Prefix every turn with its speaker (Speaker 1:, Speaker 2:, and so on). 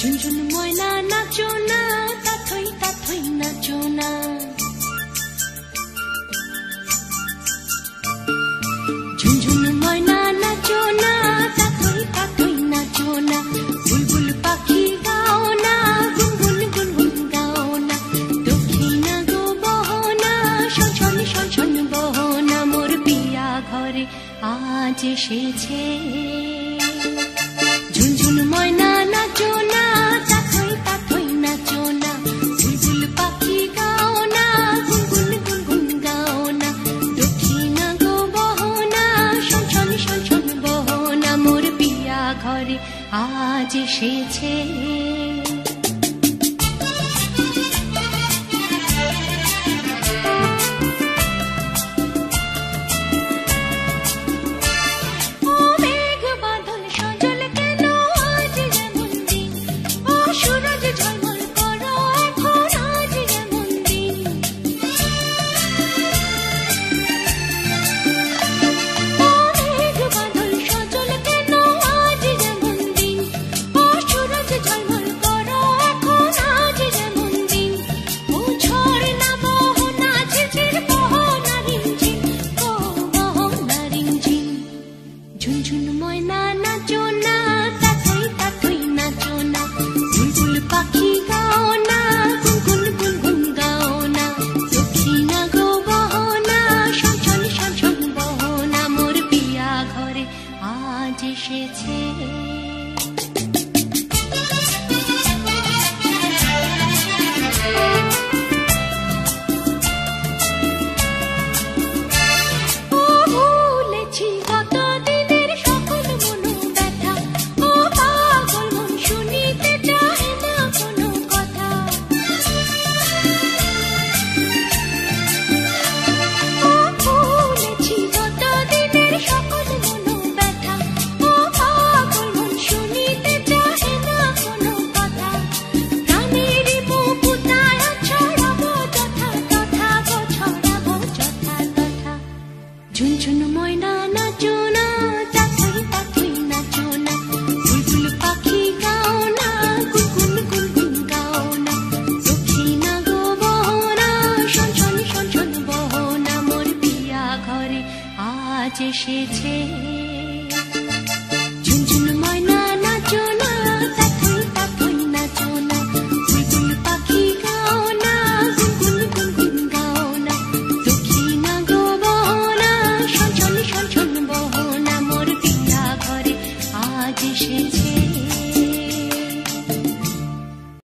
Speaker 1: ঝুনঝুন ময়না নাচো না, তাথই তাথই নাচো না। ঝুনঝুন ময়না নাচো না, তাথই তাথই নাচো না। বুলবুল পাখি গাও না, গুনগুন গুনগুন গাও না। দক্ষিণা গো বহনা, শনশন শনশন বহনা। মোর পিয়া ঘরে আজ এসেছে। ঝুনঝুন ময়না নাচো না, তাথই তাথই নাচো না। বুলবুল পাখি গাও না, গুনগুন গুনগুন গাও না। দক্ষিণা গো বহনা, শনশন শনশন বহনা। মোর পিয়া ঘরে আজ এসেছে। ঝুনঝুন ময়না নাচো না, তাথই তাথই নাচো না। বুলবুল পাখি গাও না, গুনগুন গুনগুন গাও না। দক্ষিণা গো বহনা, শনশন শনশন বহনা। মোর পিয়া ঘরে আজ এসেছে। ঝুনঝুন ময়না নাচো না, তাথই তাথই নাচো না। বুলবুল পাখি গাও না, গুনগুন গুনগুন গাও না। দক্ষিণা গো বহনা, শনশন শনশন বহনা। মোর পিয়া ঘরে আজ এসেছে। ঝুনঝুন ময়না নাচো না, তাথই তাথই নাচো না। বুলবুল পাখি গাও না, গুনগুন গুনগুন গাও না। দক্ষিণা গো বহনা, শনশন শনশন বহনা। মোর পিয়া ঘরে আজ এসেছে।